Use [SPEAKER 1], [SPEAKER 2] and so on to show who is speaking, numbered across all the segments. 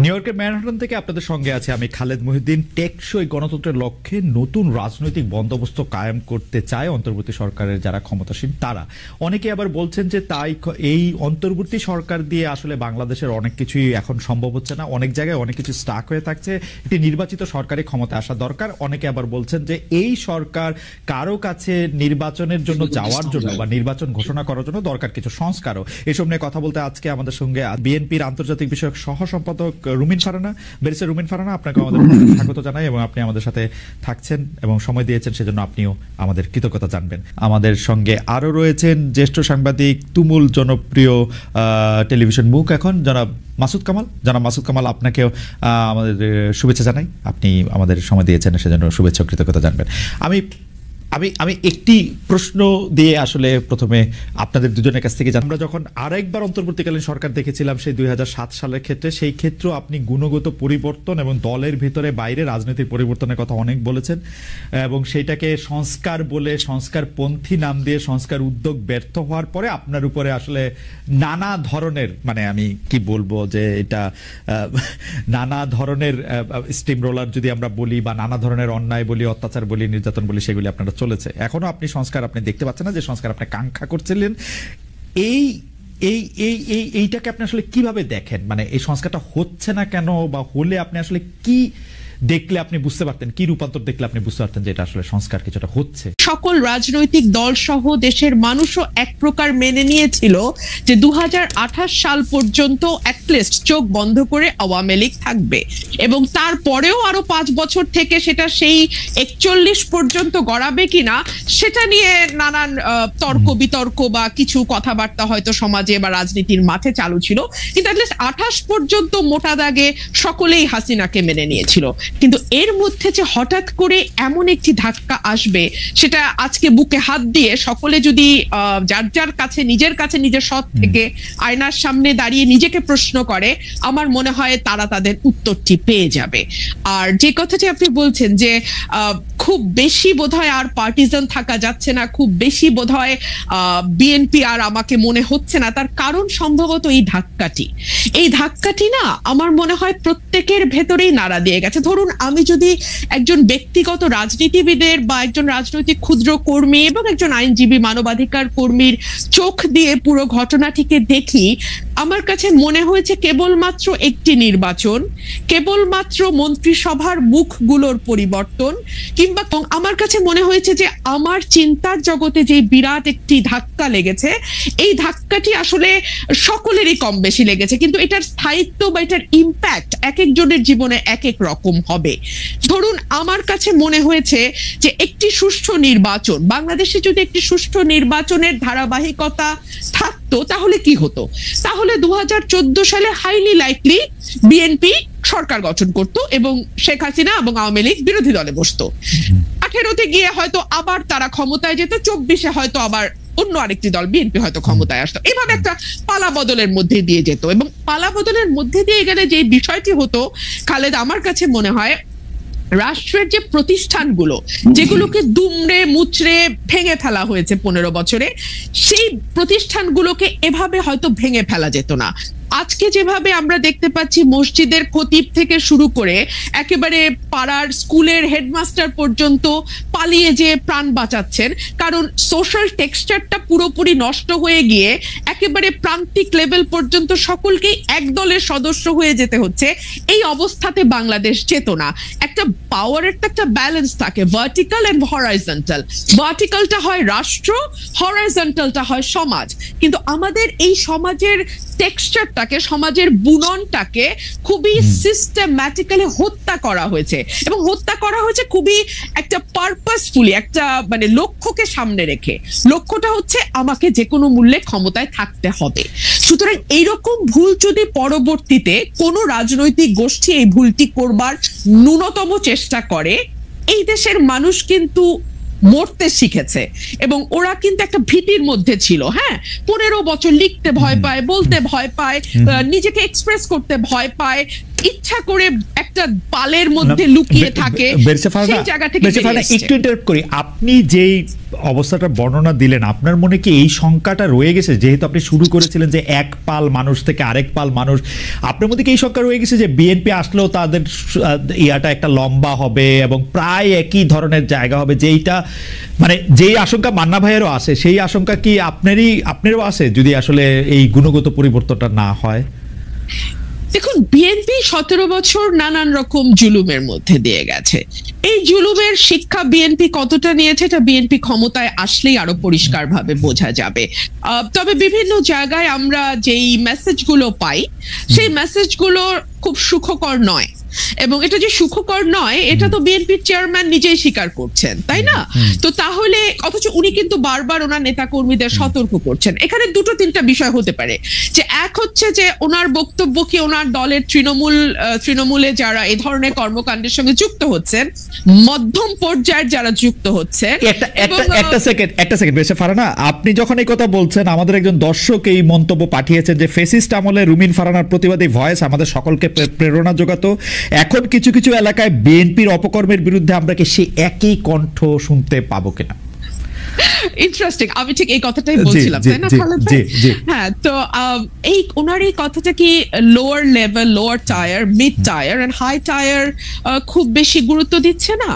[SPEAKER 1] New ইয়র্কের Manhattan থেকে আপনাদের সঙ্গে আছে আমি খালেদ মহিউদ্দিন। টেকসই গণতন্ত্রের লক্ষ্যে নতুন রাজনৈতিক বন্দোবস্ত কায়েম করতে চায় অন্তর্বর্তী সরকারের যারা ক্ষমতাসীন তারা। অনেকে আবার বলছেন যে তাই এই অন্তর্বর্তী সরকার দিয়ে আসলে বাংলাদেশের অনেক কিছুই এখন সম্ভব হচ্ছে না, অনেক জায়গায় অনেক কিছু স্টাক হয়ে থাকছে, একটি নির্বাচিত সরকারি ক্ষমতা আসা দরকার। অনেকে আবার বলছেন যে এই সরকার কারো কাছে নির্বাচনের জন্য যাওয়ার জন্য বা নির্বাচন ঘোষণা করার জন্য দরকার কিছু সংস্কারও। এসব নিয়ে কথা বলতে আজকে আমাদের সঙ্গে বিএনপির আন্তর্জাতিক বিষয়ক সহ সম্পাদক রুমিন ফারহানা, ব্যারিস্টার রুমিন ফারহানা, আপনাকে আমাদের স্বাগত জানাই এবং আপনি আমাদের সাথে থাকছেন এবং সময় দিয়েছেন সেজন্য আপনিও আমাদের কৃতজ্ঞতা জানবেন। আমাদের সঙ্গে আরো রয়েছেন জ্যেষ্ঠ সাংবাদিক, তুমুল জনপ্রিয় টেলিভিশন মুখ এখন জনাব মাসুদ কামাল। জনাব মাসুদ কামাল, আপনাকেও আমাদের শুভেচ্ছা জানাই, আপনি আমাদের সময় দিয়েছেন সেজন্য শুভেচ্ছা ও কৃতজ্ঞতা জানবেন। আমি আমি আমি একটি প্রশ্ন দিয়ে আসলে প্রথমে আপনাদের দুজনের কাছ থেকে আমরা যখন আরেকবার অন্তর্বর্তীকালীন সরকার দেখেছিলাম সেই 2007 সালের ক্ষেত্রে, সেই ক্ষেত্রেও আপনি গুণগত পরিবর্তন এবং দলের ভিতরে বাইরে রাজনীতির পরিবর্তনের কথা অনেক বলেছেন এবং সেইটাকে সংস্কার বলে সংস্কারপন্থী নাম দিয়ে সংস্কার উদ্যোগ ব্যর্থ হওয়ার পরে আপনার উপরে আসলে নানা ধরনের, মানে আমি কি বলবো যে এটা নানা ধরনের স্টিম রোলার যদি আমরা বলি বা নানা ধরনের অন্যায় বলি, অত্যাচার বলি, নির্যাতন বলি, সেগুলি আপনারা চলেছে। এখনো আপনি সংস্কার আপনি দেখতে পাচ্ছেন না, যে সংস্কার আপনি কাঙ্ক্ষা করছিলেন। এইটাকে আপনি আসলে কিভাবে দেখেন? মানে এই সংস্কারটা হচ্ছে না কেন, বা হলে আপনি আসলে কি দেখলে আপনি বুঝতে পারতেন, কি রূপান্তর দেখলে আপনি বুঝতে পারতেন যে এটা আসলে সংস্কার কিছুটা হচ্ছে?
[SPEAKER 2] সকল রাজনৈতিক দল সহ দেশের মানুষও এক প্রকার মেনে নিয়েছিল যে 2028 সাল পর্যন্ত অ্যাটলিস্ট চোখ বন্ধ করে আওয়ামী লীগ থাকবে এবং তারপরেও আরো 5 বছর থেকে সেটা সেই 41 পর্যন্ত গড়াবে কিনা সেটা নিয়ে নানান তর্ক বিতর্ক বা কিছু কথাবার্তা হয়তো সমাজে বা রাজনীতির মাঠে চালু ছিল, কিন্তু অ্যাটলিস্ট 28 পর্যন্ত মোটা দাগে সকলেই হাসিনাকে মেনে নিয়েছিল। কিন্তু এর মধ্যে যে হঠাৎ করে এমন একটি ধাক্কা আসবে, সেটা আজকে বুকে হাত দিয়ে সকলে যদি যার যার কাছে নিজের সৎ থেকে আয়নার সামনে দাঁড়িয়ে নিজেকে প্রশ্ন করে, আমার মনে হয় তারা তাদের উত্তরটি পেয়ে যাবে। আর যে কথাটি আপনি বলছেন যে খুব বেশি বোধহয় আর পার্টিজান থাকা যাচ্ছে না, খুব বেশি বোধহয় বিএনপি আর আমাকে মনে হচ্ছে না, তার কারণ সম্ভবত এই ধাক্কাটি না আমার মনে হয় প্রত্যেকের ভেতরেই নাড়া দিয়ে গেছে। ধরুন আমি যদি একজন ব্যক্তিগত রাজনীতিবিদের বা একজন রাজনৈতিক ক্ষুদ্র কর্মী এবং একজন আইনজীবী মানবাধিকার কর্মীর চোখ দিয়ে পুরো ঘটনাটিকে দেখি, আমার কাছে মনে হয়েছে কেবলমাত্র একটি নির্বাচন, কেবলমাত্র মন্ত্রিসভার মুখগুলোর পরিবর্তন, কিংবা আমার কাছে মনে হয়েছে যে আমার চিন্তার জগতে যে বিরাট একটি ধাক্কা লেগেছে, এই ধাক্কাটি আসলে সকলেরই কম বেশি লেগেছে, কিন্তু এটার স্থায়িত্ব বা এটার ইম্প্যাক্ট এক একজনের জীবনে এক এক রকম হবে। ধরুন আমার কাছে মনে হয়েছে যে একটি সুষ্ঠু নির্বাচন, বাংলাদেশে যদি একটি সুষ্ঠু নির্বাচনের ধারাবাহিকতা থাকতো তাহলে কি হতো? তাহলে 2014 সালে হাইলি লাইকলি বিএনপি সরকার গঠন করত এবং শেখ হাসিনা এবং আওয়ামী লীগ বিরোধী দলে বসতো। 18তে গিয়ে হয়তো আবার তারা ক্ষমতায় যেত, 24-এ হয়তো আবার অন্য আরেকটি দল বিএনপি হয়তো ক্ষমতায় আসতো। এভাবে একটা পালা বদলের মধ্যে দিয়ে যেত এবং পালা বদলের মধ্যে দিয়ে গেলে যে বিষয়টি হতো খালেদ, আমার কাছে মনে হয় রাষ্ট্রের যে প্রতিষ্ঠানগুলো যেগুলোকে দুমড়ে মুচড়ে ভেঙে ফেলা হয়েছে 15 বছরে, সেই প্রতিষ্ঠানগুলোকে এভাবে হয়তো ভেঙে ফেলা যেত না। আজকে যেভাবে আমরা দেখতে পাচ্ছি মসজিদের খতিব থেকে শুরু করে একেবারে পাড়ার স্কুলের হেডমাস্টার পর্যন্ত পালিয়ে যে প্রাণ বাঁচাচ্ছেন, কারণ সোশ্যাল টেক্সচারটা পুরোপুরি নষ্ট হয়ে গিয়ে একেবারে প্রান্তিক লেভেল পর্যন্ত সকলকেই এক দলের সদস্য হয়ে যেতে হচ্ছে। এই অবস্থাতে বাংলাদেশ যেত না। একটা পাওয়ারের একটা ব্যালেন্স থাকে, ভার্টিক্যাল এন্ড হরাইজন্টাল। ভার্টিক্যালটা হয় রাষ্ট্র, হরাইজন্টালটা হয় সমাজ। কিন্তু আমাদের এই সমাজের টেক্সচারটাকে, সমাজের বুননটাকে খুবই সিস্টেম্যাটিক্যালি হত্যা করা হয়েছে এবং হত্যা করা হয়েছে খুবই একটা পারপাসফুলি, একটা মানে লক্ষ্যকে সামনে রেখে। লক্ষ্যটা হচ্ছে আমাকে যে কোনো মূল্যে ক্ষমতায় থাকতে হবে। সুতরাং এইরকম ভুল যদি পরবর্তীতে কোনো রাজনৈতিক গোষ্ঠী এই ভুলটি করবার ন্যূনতম চেষ্টা করে, এই দেশের মানুষ কিন্তু মরতে শিখেছে এবং ওরা কিন্তু একটা ভীতির মধ্যে ছিল। হ্যাঁ, 15 বছর লিখতে ভয় পায়, বলতে ভয় পায়, নিজেকে এক্সপ্রেস করতে ভয় পায়, ইচ্ছা করে একটা পালের মধ্যে লুকিয়ে থাকে। সেই জায়গা থেকে
[SPEAKER 1] একটু ইন্টারাপ্ট করি, আপনি যেই অবস্থাটা বর্ণনা দিলেন, আপনার মনে কি এই শঙ্কাটা রয়ে গেছে, যেহেতু আপনি শুরু করেছিলেন যে এক পাল মানুষ থেকে আরেক পাল মানুষ, আপনার মধ্যে কি এই শঙ্কা রয়ে গেছে যে বিএনপি আসলেও তাদের ইয়াটা একটা লম্বা হবে এবং প্রায় একই ধরনের জায়গা হবে, যেইটা মানে যেই আশঙ্কা মান্না ভাইয়েরও আছে, সেই আশঙ্কা কি আপনারও আছে যদি আসলে এই গুণগত পরিবর্তনটা না হয়?
[SPEAKER 2] দেখুন, বিএনপি 17 বছর নানান রকম জুলুমের মধ্যে দিয়ে গেছে। এই জুলুমের শিক্ষা বিএনপি কতটা নিয়েছে এটা বিএনপি ক্ষমতায় আসলেই আরো পরিষ্কারভাবে বোঝা যাবে। তবে বিভিন্ন জায়গায় আমরা যেই মেসেজগুলো পাই সেই মেসেজগুলো খুব সুখকর নয়, এবং এটা যে সুখকর নয় এটা তো বিএনপির চেয়ারম্যান নিজেই স্বীকার করছেন, তাই না? তো তাহলে অথচ উনি কিন্তু বারবার ওনার নেতা কর্মীদের সতর্ক করছেন। এখানে দুটো তিনটা বিষয় হতে পারে, যে এক হচ্ছে যে ওনার বক্তব্য কি ওনার দলের তৃণমূলে যারা এই ধরনের কর্মকাণ্ডের সঙ্গে যুক্ত হচ্ছেন, মধ্যম পর্যায়ের যারা যুক্ত হচ্ছে।
[SPEAKER 1] একটা সেকেন্ড বেশি ফারানা, আপনি যখন এই কথা বলছেন, আমাদের একজন দর্শক এই মন্তব্য পাঠিয়েছেন যে ফেসিস্ট আমলে রুমিন ফারানার প্রতিবাদী ভয়েস আমাদের সকলকে প্রেরণা যোগাতো, এখন কিছু কিছু এলাকায় বিএনপির অপকর্মের বিরুদ্ধে আমরা কি সেই একই কণ্ঠ শুনতে পাবো কিনা?
[SPEAKER 2] ইন্টারেস্টিং, আমি ঠিক এই কথাটাই বলছিলাম, তাই না খালেদ ভাই? হ্যাঁ, তো এই ওনার এই কথাটা কি lower level, lower tier, mid tier and high tier খুব বেশি গুরুত্ব দিচ্ছে না?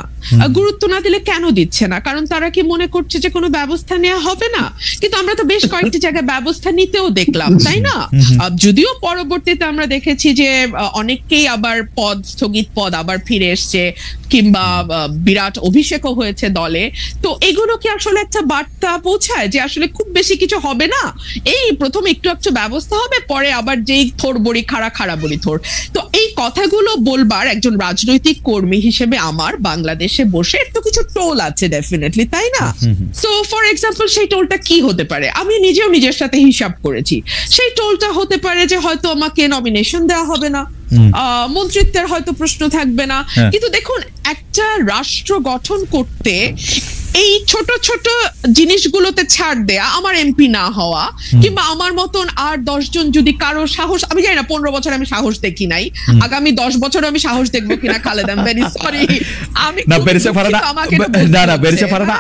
[SPEAKER 2] গুরুত্ব না দিলে কেন দিচ্ছে না? কারণ তারা কি মনে করছে যে কোনো ব্যবস্থা নেওয়া হবে না? কিন্তু আমরা তো বেশ কয়েকটি জায়গায় ব্যবস্থা নিতেও দেখলাম, তাই না? যদিও পরবর্তীতে আমরা দেখেছি যে অনেককেই আবার স্থগিত পদ আবার ফিরে এসছে, কিংবা বিরাট অভিষেকও হয়েছে দলে। তো এগুলো কি আসলে একটা বার্তা পৌঁছায় যে আসলে খুব বেশি কিছু হবে না, এই প্রথম একটু একটু ব্যবস্থা হবে, পরে আবার যেই থোর বড়ি খাড়া বড়ি থোর? তো এই কথাগুলো বলবার একজন রাজনৈতিক কর্মী হিসেবে আমার বাংলাদেশে বসে একটু কিছু টোল আছে ডেফিনেটলি, তাই না? সো ফর এক্সাম্পল, সেই টোলটা কি হতে পারে? আমি নিজেও নিজের সাথে হিসাব করেছি। সেই টোলটা হতে পারে যে হয়তো আমাকে নমিনেশন দেওয়া হবে না, মন্ত্রিত্বের হয়তো প্রশ্ন থাকবে না। কিন্তু দেখুন, একটা রাষ্ট্র গঠন করতে এই ছোট ছোট জিনিসগুলোতে ছাড় দেয়া, আমার এমপি না হওয়া, কিংবা আমার মতন আর 10 জন যদি কারো সাহস, আমি জানি না 15 বছর আমি সাহস দেখি নাই, আগামী 10 বছর আমি সাহস দেখবো কিনা Khaled, I am very sorry. আমি না বেরিসা
[SPEAKER 1] ফারানা,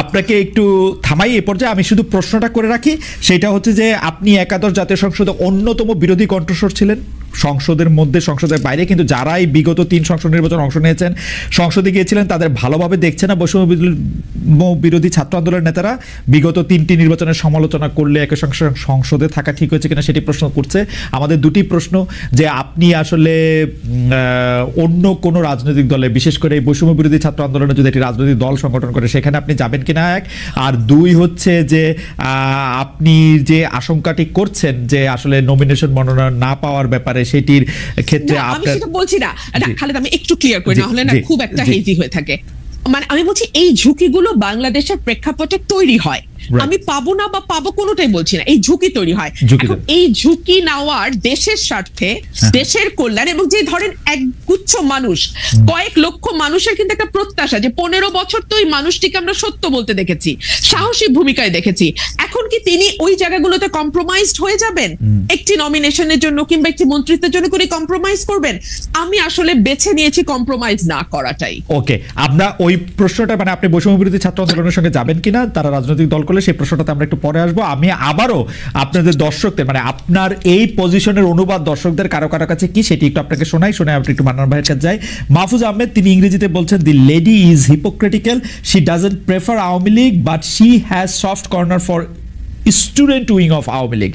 [SPEAKER 1] আপনাকে একটু থামাই এই পর্যায়ে। আমি শুধু প্রশ্নটা করে রাখি, সেটা হচ্ছে যে আপনি একাদশ জাতীয় সংসদে অন্যতম বিরোধী কণ্ঠস্বর ছিলেন, সংসদের মধ্যে সংসদের বাইরে, কিন্তু যারাই বিগত 3 সংসদ নির্বাচন অংশ নিয়েছেন, সংসদে গিয়েছিলেন, তাদের ভালোভাবে দেখছে না বৈষম্য বিরোধী ছাত্র আন্দোলনের নেতারা? বিগত 3টি নির্বাচনের সমালোচনা করলে একই সংসদে থাকা ঠিক হয়েছে কিনা সেটি প্রশ্ন করছে। আমাদের দুটি প্রশ্ন, যে আপনি আসলে অন্য কোন রাজনৈতিক দলে, বিশেষ করে এই বৈষম্য বিরোধী ছাত্র আন্দোলনে যদি একটি রাজনৈতিক দল সংগঠন করে, সেখানে আপনি যাবেন কিনা, এক। আর দুই হচ্ছে যে আপনি যে আশঙ্কাটি করছেন যে আসলে নমিনেশন মনোনয়ন না পাওয়ার ব্যাপারে, সেটির ক্ষেত্রে
[SPEAKER 2] আমি সেটা বলছি না খালেদ, আমি একটু ক্লিয়ার করি, না হলে না খুব একটা হেজি হয়ে থাকে। মানে আমি বলছি এই ঝুঁকিগুলো বাংলাদেশের প্রেক্ষাপটে তৈরি হয়, আমি পাবো না বা পাবো কোনোটাই বলছি না, এই ঝুঁকি তৈরি হয়। এখন এই ঝুঁকি নেওয়ার দেশের স্বার্থে, দেশের কল্যাণ, এবং যে ধরেন একগুচ্ছ মানুষ, কয়েক লক্ষ মানুষের কিন্তু একটা প্রত্যাশা যে 15 বছর তো ওই মানুষটিকে আমরা সত্য বলতে দেখেছি, সাহসী ভূমিকায় দেখেছি, এখন কি তিনি ওই জায়গাগুলোতে কম্প্রোমাইজড হয়ে যাবেন? একটি নমিনেশনের জন্য কিংবা একটি মন্ত্রিত্বের জন্য করে কম্প্রোমাইজ করবেন? আমি আসলে বেছে নিয়েছি কম্প্রোমাইজ না করাটাই।
[SPEAKER 1] ওকে, আমরা ওই প্রশ্নটা, মানে আপনি বৈষম্য বিরোধী ছাত্র আন্দোলনের সঙ্গে যাবেন কিনা, তারা রাজনৈতিক দল করলে, সেই প্রশ্নটাতে আমরা একটু পরে আসবো। আমি আবারও আপনাদের দর্শকদের, মানে আপনার এই পজিশনের অনুবাদ দর্শকদের কারো কারো কাছে কি, সেটি একটু আপনাকে শোনাই, শুনে আপনি একটু মান্নান ভাইয়ের কাছে যাই। মাহফুজ আহমেদ, তিনি ইংরেজিতে বলছেন, the lady is hypocritical, she doesn't prefer Awami League but she has soft corner for student wing of Awami League.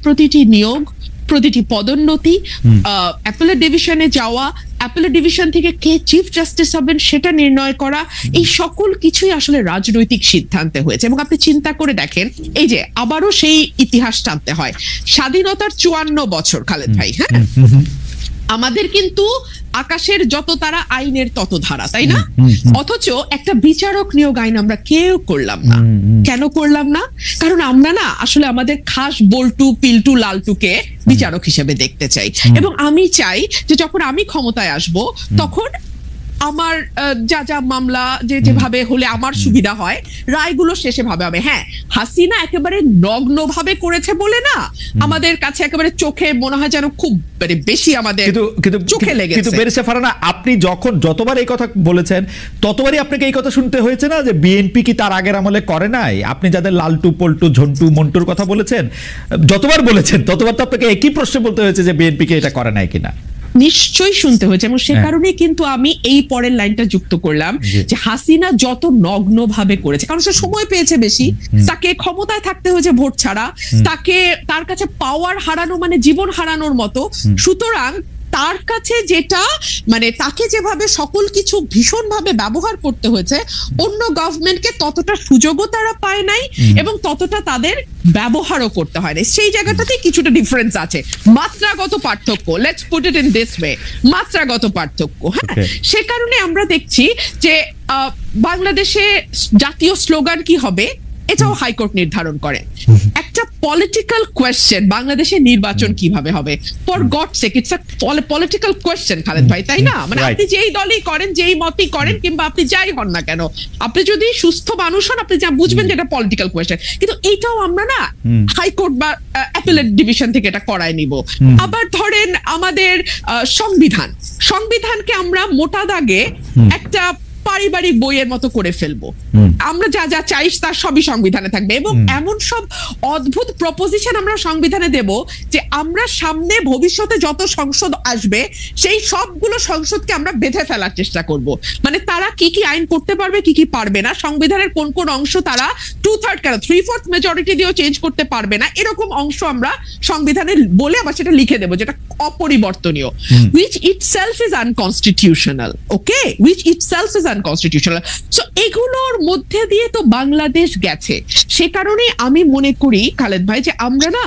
[SPEAKER 2] প্রতিটি নিয়োগ, প্রতিটি পদোন্নতি, অ্যাপেলেট ডিভিশনে যাওয়া, অ্যাপেলেট ডিভিশন থেকে কে চিফ জাস্টিস হবেন সেটা নির্ণয় করা, এই সকল কিছুই আসলে রাজনৈতিক সিদ্ধান্তে হয়েছে। এবং আপনি চিন্তা করে দেখেন, এই যে আবারও সেই ইতিহাস টানতে হয়, স্বাধীনতার 54 বছর খালেদ ভাই, হ্যাঁ, আমাদের কিন্তু আকাশের যত তারা, আইনের তত ধারা, তাই না? অথচ একটা বিচারক নিয়োগ আইন আমরা কেউ করলাম না। কেন করলাম না? কারণ আমরা না আসলে আমাদের খাস বল্টু পিল্টু লালটুকে বিচারক হিসেবে দেখতে চাই, এবং আমি চাই যে যখন আমি ক্ষমতায় আসব তখন আমার যা যা মামলা যেভাবে হলে আমার সুবিধা হয় রায়গুলো শেষে ভাবে হবে। হ্যাঁ, হাসিনা একেবারে নগ্ন ভাবে করেছে বলে না, আমাদের কাছে একেবারে চোখে মনে হয় যেন খুব বেশি আমাদের চোখে লেগেছে।
[SPEAKER 1] কিন্তু ব্যারিস্টার ফারহানা, আপনি যতবার এই কথা বলেছেন ততবারই আপনাকে এই কথা শুনতে হয়েছে না যে বিএনপি কি তার আগের আমলে করে নাই? আপনি যাদের লালটু পল্টু ঝন্টু মন্টুর কথা বলেছেন, যতবার বলেছেন ততবার তো আপনাকে একই প্রশ্ন বলতে হয়েছে যে বিএনপি কে এটা করে নাই কিনা।
[SPEAKER 2] নিশ্চয়ই শুনতে হয়েছে, এবং সে কারণে কিন্তু আমি এই পরের লাইনটা যুক্ত করলাম যে হাসিনা যত নগ্ন ভাবে করেছে, কারণ সে সময় পেয়েছে বেশি, তাকে ক্ষমতায় থাকতে হয়েছে ভোট ছাড়া, তার কাছে পাওয়ার হারানো মানে জীবন হারানোর মতো। সুতরাং তার কাছে যেটা মানে তাকে যেভাবে সকল কিছু ভীষণ ভাবে ব্যবহার করতে হয়েছে, অন্য গভর্নমেন্টকে ততটা সুযোগও তারা পায় নাই এবং ততটা তাদের ব্যবহারও করতে হয় না। সেই জায়গাটাতে কিছুটা ডিফারেন্স আছে, মাত্রাগত পার্থক্য, let's put it in this way, মাত্রাগত পার্থক্য। হ্যাঁ, সে কারণে আমরা দেখছি যে বাংলাদেশে জাতীয় স্লোগান কি হবে এটাও হাইকোর্ট নির্ধারণ করে। একটা পলিটিক্যাল কোয়েশ্চেন, বাংলাদেশের নির্বাচন কিভাবে হবে, for God sake it's a political question Khaled ভাই, তাই না? মানে আপনি যেই দলই করেন, যেই মতই করেন, কিংবা আপনি যাই হন না কেন, আপনি যদি সুস্থ মানুষ হন আপনি যা বুঝবেন যে এটা পলিটিক্যাল কোয়েশ্চেন। কিন্তু এইটাও আমরা না হাইকোর্ট বা অ্যাপিলেট ডিভিশন থেকে এটা করায় নিব। আবার ধরেন আমাদের সংবিধানকে আমরা মোটা দাগে একটা পারিবারিক বইয়ের মতো করে ফেলবো, আমরা যা যা চাই তার সবই সংবিধানে থাকবে, এবং এমন সব অদ্ভুত প্রপোজিশন আমরা সংবিধানে দেব যে আমরা সামনে ভবিষ্যতে যত সংসদ আসবে সেই সবগুলো সংসদকে আমরা বেঁধে ফেলার চেষ্টা করব। মানে তারা কি কি আইন করতে পারবে, কি কি পারবে না, সংবিধানের কোন কোন অংশ তারা 2/3 কেন 3/4 মেজরিটি দিয়েও চেঞ্জ করতে পারবে না, এরকম অংশ আমরা সংবিধানে বলে আবার সেটা লিখে দেবো যেটা অপরিবর্তনীয়, which itself is unconstitutional, okay, which itself is unconstitutional. So এগুলোর মধ্যে দিয়ে তো বাংলাদেশ গেছে। সে কারণে আমি মনে করি খালেদ ভাই যে আমরা না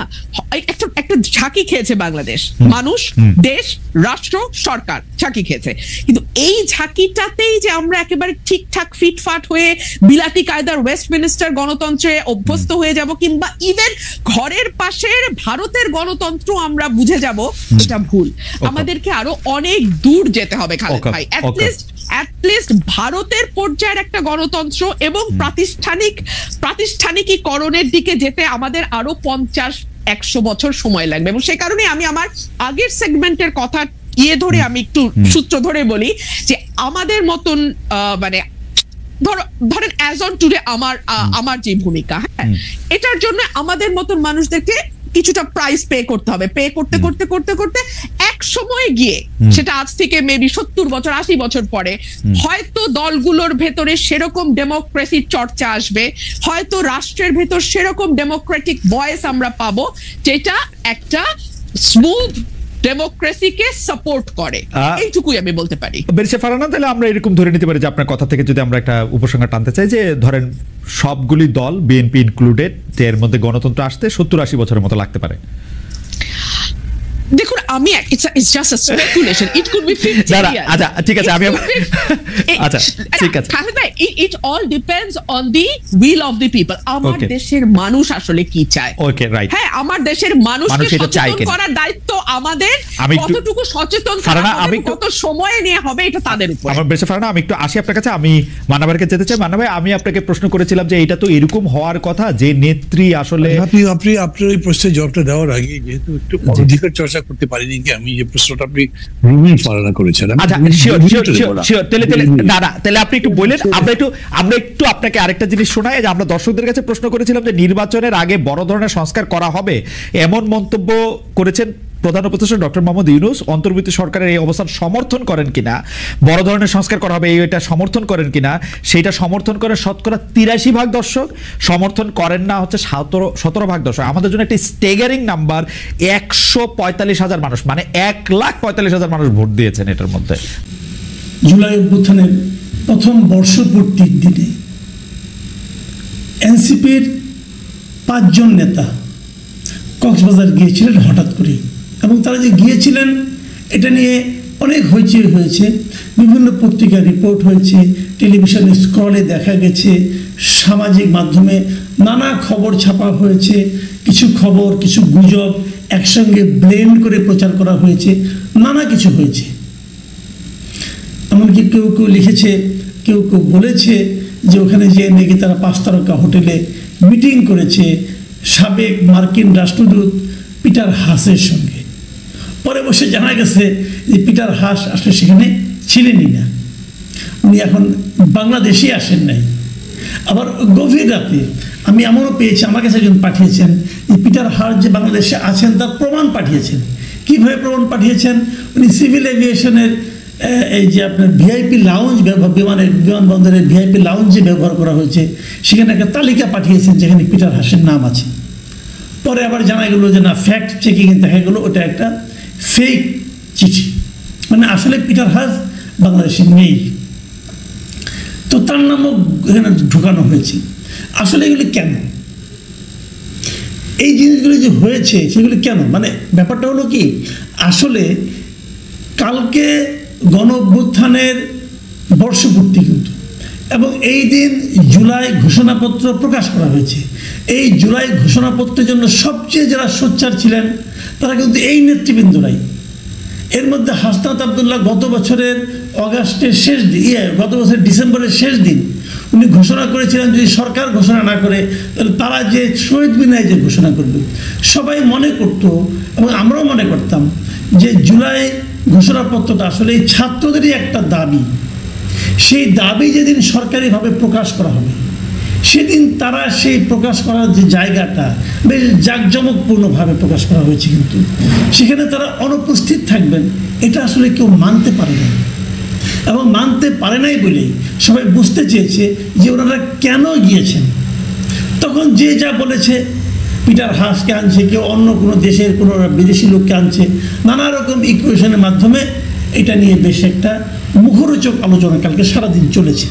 [SPEAKER 2] একটা ঝাঁকি খেয়েছে বাংলাদেশ, মানুষ, দেশ, রাষ্ট্র, সরকার ঝাঁকি খেয়েছে। কিন্তু এই ঝাঁকিটাতেই যে আমরা একেবারে ঠিকঠাক ফিটফাট হয়ে বিলাতি কায়দার ওয়েস্টমিনিস্টার গণতন্ত্রে অভ্যস্ত হয়ে যাব, কিংবা ইভেন ঘরের পাশের ভারতের গণতন্ত্র আমরা বুঝে যাব, এটা ভুল। আমাদেরকে আরো অনেক দূর যেতে হবে খালেদ ভাই, অ্যাটলিস্ট ভারতের পর্যায়ের একটা গণতন্ত্র এবং প্রাতিষ্ঠানিকীকরণের দিকে যেতে আমাদের আরো 50-100 বছর সময় লাগবে। এবং সে কারণে আমি আমার আগের সেগমেন্টের কথা ধরে আমি একটু সূত্র ধরে বলি যে আমাদের মতন মানে ধরেন অ্যাজ অন টুডে আমার যে ভূমিকা, হ্যাঁ, এটার জন্য আমাদের মতন মানুষদেরকে কিছুটা প্রাইস পে করতে হবে, পে করতে করতে করতে করতে এক সময় গিয়ে, সেটা আজ থেকে মেবি 70 বছর 80 বছর পরে, হয়তো দলগুলোর ভেতরে সেরকম ডেমোক্রেসির চর্চা আসবে, হয়তো রাষ্ট্রের ভেতর সেরকম ডেমোক্রেটিক ভয়েস আমরা পাবো যেটা একটা স্মুথ ডেমোক্রেসিকে সাপোর্ট করে। এইটুকুই আমি বলতে পারি।
[SPEAKER 1] ব্যারিস্টার ফারহানা, তাহলে আমরা এরকম ধরে নিতে পারি যে আপনার কথা থেকে যদি আমরা একটা উপসংহার টানতে চাই যে ধরেন সবগুলি দল, বিএনপি ইনক্লুডেড, এর মধ্যে গণতন্ত্র আসতে 70-80 বছরের মতো লাগতে পারে।
[SPEAKER 2] দেখুন, আমি it's just a speculation, it could be 50 years।
[SPEAKER 1] আচ্ছা ঠিক আছে, আমি আচ্ছা ঠিক আছে,
[SPEAKER 2] it all depends on the will of the people। আমার দেশের মানুষ আসলে কি চায়।
[SPEAKER 1] ওকে, রাইট।
[SPEAKER 2] হ্যাঁ, আমার দেশের মানুষকে সচেতন করার দায়িত্ব আমাদের, কতটুকু সচেতন করা হবে, কত সময় নিয়ে হবে, এটা তাদের উপর।
[SPEAKER 1] আমার ব্যারিস্টার ফারহানা, আমি একটু আসি আপনার কাছে, আমি মান্নাভাইকে যেতে চাই। মান্না ভাই, আমি আপনাকে প্রশ্ন করেছিলাম যে এটা তো এরকম হওয়ার কথা যে নেত্রী আসলে,
[SPEAKER 3] আপনি আপনার এই প্রশ্নের জবাবটা দেওয়ার আগে যেহেতু একটু অধিকার চর্চা করতে পারিনি কি আমি যে প্রশ্নটা আপনি রুমিন ফারহানা করেছেন।
[SPEAKER 1] আচ্ছা, শিওর। তাহলে আপনি একটু বললেন, আমরা একটু আপনাকে আরেকটা জিনিস শোনাই যে আমরা দর্শকদের কাছে প্রশ্ন করেছিলাম যে নির্বাচনের আগে বড় ধরনের সংস্কার করা হবে, এমন মন্তব্য করেছেন প্রধান উপদেষ্টা ডক্টর মোহাম্মদ ইউনূস। অন্তর্বর্তী সরকারের এই অবস্থান সমর্থন করেন কিনা, বড় ধরনের সংস্কার করা হবে এটা সমর্থন করেন কিনা, সেটা সমর্থন করে 83% দর্শক, সমর্থন করেন না হচ্ছে 17% দর্শক। আমাদের জন্য একটি স্টেগারিং নাম্বার, 145,000 মানুষ, মানে 1,45,000 মানুষ ভোট দিয়েছেন এটার মধ্যে।
[SPEAKER 4] জুলাই অভ্যুত্থানের প্রথম বর্ষপূর্তির দিনে এনসিপির 5 জন নেতা কক্সবাজার গিয়েছিলেন হঠাৎ করে, এবং তারা যে গিয়েছিলেন এটা নিয়ে অনেক হইচই হয়েছে, বিভিন্ন পত্রিকায় রিপোর্ট হয়েছে, টেলিভিশনে স্ক্রলে দেখা গেছে, সামাজিক মাধ্যমে নানা খবর ছাপা হয়েছে, কিছু খবর কিছু গুজব একসঙ্গে ব্লেন্ড করে প্রচার করা হয়েছে, নানা কিছু হয়েছে। এমনকি কেউ কেউ লিখেছে, কেউ কেউ বলেছে যে ওখানে যে নাকি তারা 5 তারকা হোটেলে মিটিং করেছে সাবেক মার্কিন রাষ্ট্রদূত পিটার হাসের সঙ্গে। পরে বসে জানা গেছে যে পিটার হাস আসলে সেখানে ছিলেনই না, উনি এখন বাংলাদেশে আসেন নাই। আবার গভীর রাতে আমি এমনও পেয়েছি, আমার কাছে একজন পাঠিয়েছেন যে পিটার হাস যে বাংলাদেশে আছেন তার প্রমাণ পাঠিয়েছেন। কীভাবে প্রমাণ পাঠিয়েছেন? উনি সিভিল এভিয়েশনের এই যে আপনার ভিআইপি লাউঞ্জ, বিমানবন্দরের ভিআইপি লাউঞ্জ যে ব্যবহার করা হয়েছে সেখানে একটা তালিকা পাঠিয়েছেন যেখানে পিটার হাসের নাম আছে। পরে আবার জানা গেল যে না, ফ্যাক্ট চেকিং দেখা গেলো ওটা একটা ফেক চিঠি, মানে আসলে পিটার হাস বাংলাদেশে নেই, তো তার নামও এখানে ঢুকানো হয়েছে। আসলে এগুলি কেন, এই জিনিসগুলি যে হয়েছে সেগুলি কেন, মানে ব্যাপারটা হলো কি, আসলে কালকে গণ অভ্যুত্থানের বর্ষপূর্তি কিন্তু, এবং এই দিন জুলাই ঘোষণাপত্র প্রকাশ করা হয়েছে। এই জুলাই ঘোষণাপত্রের জন্য সবচেয়ে যারা সোচ্চার ছিলেন তারা কিন্তু এই নেতৃবৃন্দরাই। এর মধ্যে হাসনাত আবদুল্লাহ গত বছরের অগাস্টের শেষ দিন, গত বছরের ডিসেম্বরের শেষ দিন উনি ঘোষণা করেছিলেন যদি সরকার ঘোষণা না করে তাহলে তারা যে শহীদ মিনারে যে ঘোষণা করবে। সবাই মনে করত এবং আমরাও মনে করতাম যে জুলাই ঘোষণাপত্রটা আসলে এই ছাত্রদেরই একটা দাবি, সেই দাবি যেদিন সরকারিভাবে প্রকাশ করা হবে সেদিন তারা সেই প্রকাশ করার যে জায়গাটা বেশ জাঁকজমকপূর্ণভাবে প্রকাশ করা হয়েছে, কিন্তু সেখানে তারা অনুপস্থিত থাকবেন এটা আসলে কেউ মানতে পারে না। এবং মানতে পারে নাই বলেই সবাই বুঝতে চেয়েছে যে ওনারা কেন গিয়েছেন। তখন যে যা বলেছে, পিটার হাসকে আনছে, কেউ অন্য কোনো দেশের কোনো বিদেশি লোককে আনছে, নানা রকম ইকুয়েশনের মাধ্যমে এটা নিয়ে বেশ একটা মুখরোচক আলোচনা কালকে সারাদিন চলেছে।